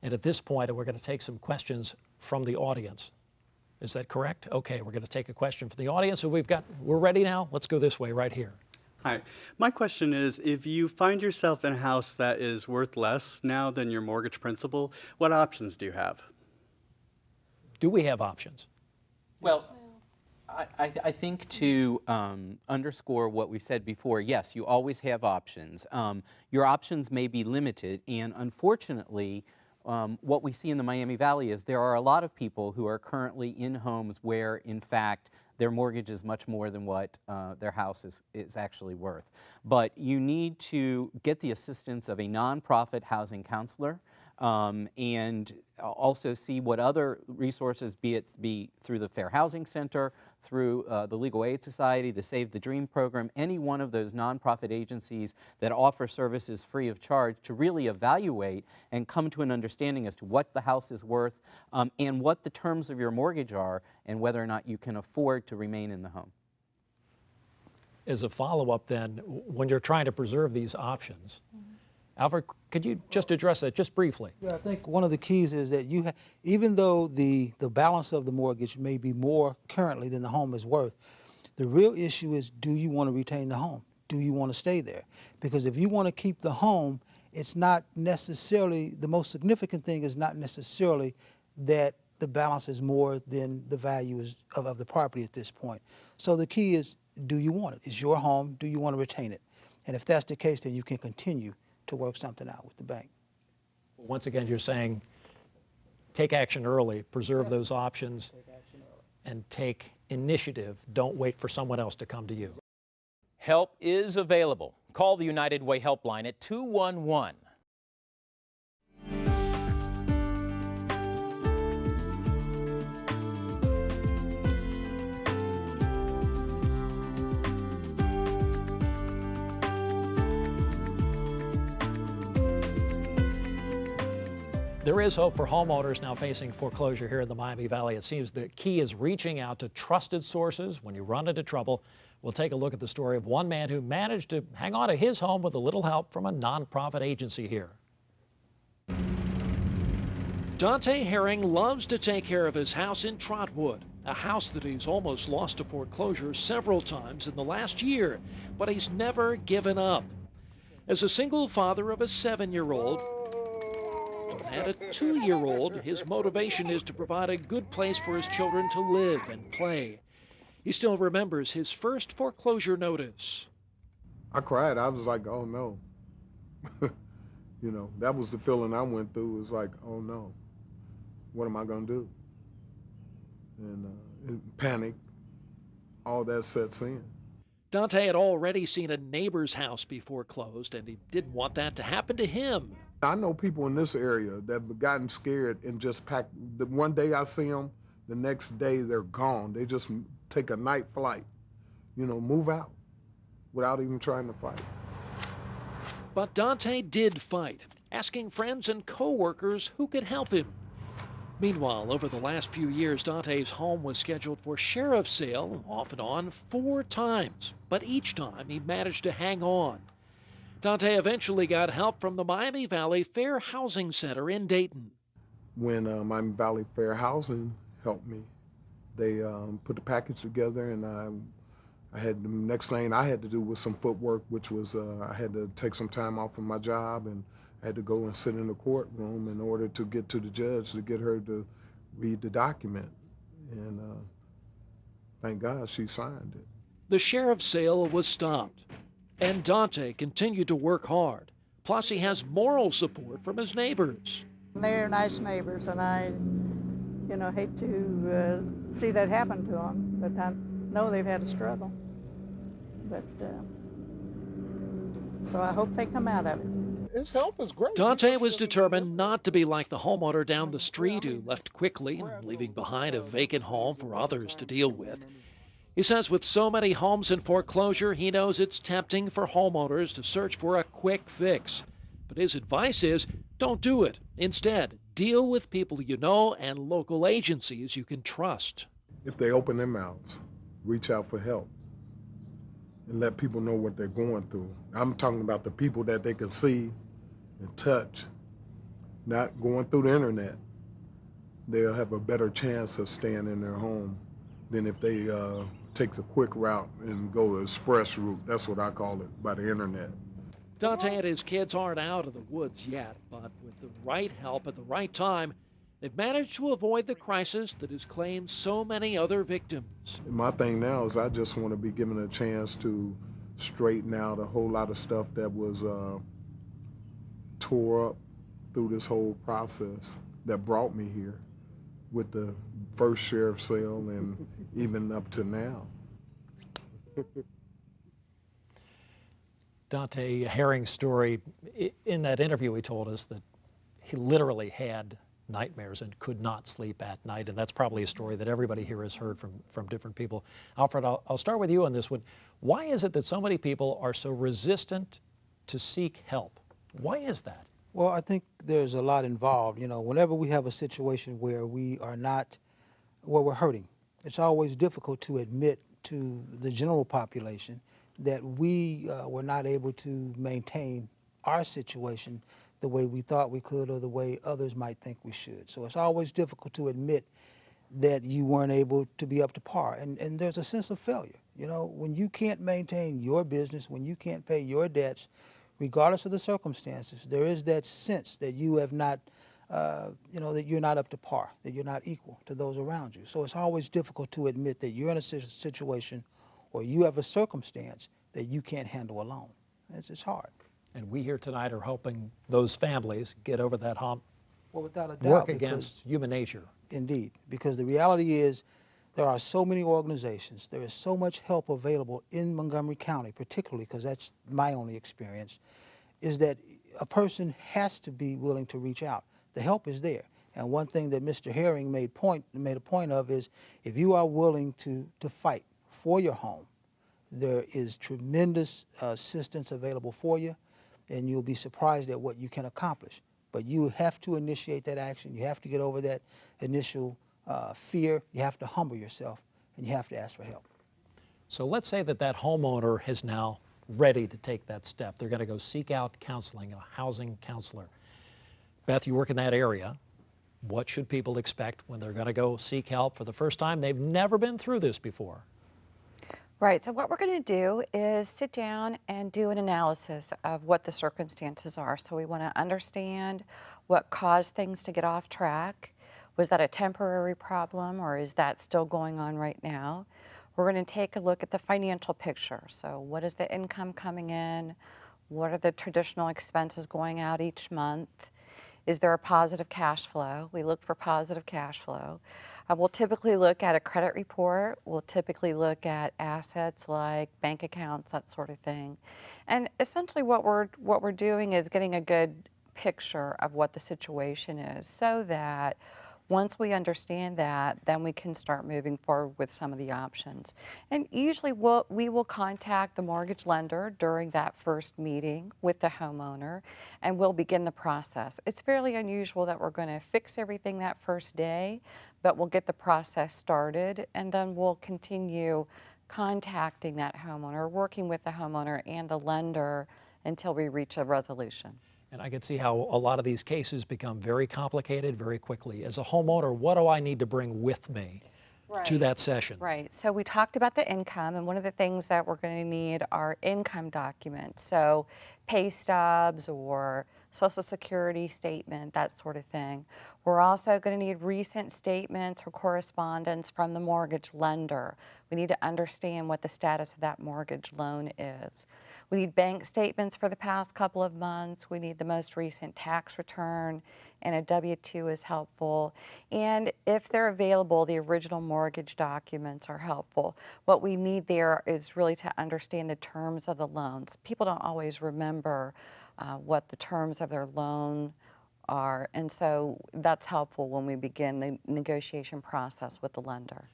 And at this point, we're going to take some questions from the audience. Is that correct? Okay, we're going to take a question from the audience. So we're ready now. Let's go this way right here. Hi. My question is, if you find yourself in a house that is worth less now than your mortgage principal, what options do you have? Do we have options? Well, I think to underscore what we said before, yes, you always have options. Your options may be limited, and unfortunately, what we see in the Miami Valley is there are a lot of people who are currently in homes where, in fact, their mortgage is much more than what their house is actually worth. But you need to get the assistance of a nonprofit housing counselor, and also see what other resources, be through the Fair Housing Center, through the Legal Aid Society, the Save the Dream program, any one of those nonprofit agencies that offer services free of charge to really evaluate and come to an understanding as to what the house is worth and what the terms of your mortgage are and whether or not you can afford to remain in the home. As a follow-up then, when you're trying to preserve these options, Alfred, could you just address that just briefly? Yeah, I think one of the keys is that even though the balance of the mortgage may be more currently than the home is worth, the real issue is, do you want to retain the home? Do you want to stay there? Because if you want to keep the home, it's not necessarily, the most significant thing is not necessarily that the balance is more than the value of the property at this point. So the key is, do you want it? It's your home. Do you want to retain it? And if that's the case, then you can continue to work something out with the bank. Once again, you're saying take action early, preserve those options, and take initiative. Don't wait for someone else to come to you. Help is available. Call the United Way helpline at 211. There is hope for homeowners now facing foreclosure here in the Miami Valley. It seems the key is reaching out to trusted sources when you run into trouble. We'll take a look at the story of one man who managed to hang on to his home with a little help from a nonprofit agency here. Dante Herring loves to take care of his house in Trotwood, a house that he's almost lost to foreclosure several times in the last year, but he's never given up. As a single father of a 7-year-old, and a 2-year-old, his motivation is to provide a good place for his children to live and play. He still remembers his first foreclosure notice. I cried. I was like, oh no. You know, that was the feeling I went through. It was like, oh no, what am I gonna do? And panic, all that sets in. Dante had already seen a neighbor's house be foreclosed, and he didn't want that to happen to him. I know people in this area that have gotten scared and just packed. The one day I see them, the next day they're gone. They just take a night flight, you know, move out without even trying to fight. But Dante did fight, asking friends and co-workers who could help him. Meanwhile, over the last few years, Dante's home was scheduled for sheriff's sale off and on 4 times, but each time he managed to hang on. Dante eventually got help from the Miami Valley Fair Housing Center in Dayton. When Miami Valley Fair Housing helped me, they put the package together, and I had the next thing I had to do was some footwork, which was I had to take some time off from my job, and I had to go and sit in the courtroom in order to get to the judge to get her to read the document. And thank God she signed it. The sheriff's sale was stopped, and Dante continued to work hard. Plus, he has moral support from his neighbors. They're nice neighbors, and I, hate to see that happen to them, but I know they've had a struggle. But, so I hope they come out of it. His help is great. Dante was determined not to be like the homeowner down the street who left quickly, leaving behind a vacant home for others to deal with. He says with so many homes in foreclosure, he knows it's tempting for homeowners to search for a quick fix. But his advice is, don't do it. Instead, deal with people you know and local agencies you can trust. If they open their mouths, reach out for help and let people know what they're going through. I'm talking about the people that they can see and touch not going through the internet, they'll have a better chance of staying in their home than if they take the quick route and go the express route. That's what I call it, by the internet. Dante and his kids aren't out of the woods yet, but with the right help at the right time, they've managed to avoid the crisis that has claimed so many other victims. My thing now is I just want to be given a chance to straighten out a whole lot of stuff that was tore up through this whole process that brought me here with the first sheriff's sale and even up to now. Dante Herring's story, in that interview he told us that he literally had nightmares and could not sleep at night, and that's probably a story that everybody here has heard from different people. Alfred, I'll start with you on this one. Why is it that so many people are so resistant to seek help? Why is that? Well, I think there's a lot involved. You know, whenever we have a situation where we're hurting, it's always difficult to admit to the general population that we were not able to maintain our situation the way we thought we could or the way others might think we should. So it's always difficult to admit that you weren't able to be up to par. And there's a sense of failure. You know, when you can't maintain your business, when you can't pay your debts, regardless of the circumstances, there is that sense that you have not, that you're not up to par, that you're not equal to those around you. So it's always difficult to admit that you're in a situation or you have a circumstance that you can't handle alone. It's hard. And we here tonight are helping those families get over that hump, Well, without a doubt, work against human nature. Indeed, because the reality is there are so many organizations, there is so much help available in Montgomery County, particularly because that's my only experience, is that a person has to be willing to reach out. The help is there. And one thing that Mr. Herring made a point of is if you are willing to fight for your home, there is tremendous assistance available for you, and you'll be surprised at what you can accomplish. But you have to initiate that action. You have to get over that initial fear. You have to humble yourself, and you have to ask for help. So let's say that homeowner is now ready to take that step. They're going to go seek out counseling, a housing counselor. Beth, you work in that area. What should people expect when they're going to go seek help for the first time? They've never been through this before. Right, so what we're going to do is sit down and do an analysis of what the circumstances are. So we want to understand what caused things to get off track. Was that a temporary problem, or is that still going on right now? We're going to take a look at the financial picture. So what is the income coming in? What are the traditional expenses going out each month? Is there a positive cash flow? We look for positive cash flow. We'll typically look at a credit report. We'll typically look at assets like bank accounts, that sort of thing. And essentially what we're doing is getting a good picture of what the situation is so that once we understand that, then we can start moving forward with some of the options. And usually we will contact the mortgage lender during that first meeting with the homeowner, and we'll begin the process. It's fairly unusual that we're going to fix everything that first day, but we'll get the process started, and then we'll continue contacting that homeowner, working with the homeowner and the lender until we reach a resolution. And I can see how a lot of these cases become very complicated very quickly. As a homeowner, what do I need to bring with me to that session? Right. So we talked about the income, and one of the things that we're going to need are income documents. So pay stubs or Social Security statement, that sort of thing. We're also going to need recent statements or correspondence from the mortgage lender. We need to understand what the status of that mortgage loan is. We need bank statements for the past couple of months. We need the most recent tax return, and a W-2 is helpful. And if they're available, the original mortgage documents are helpful. What we need there is really to understand the terms of the loans. People don't always remember what the terms of their loan are, and so that's helpful when we begin the negotiation process with the lender.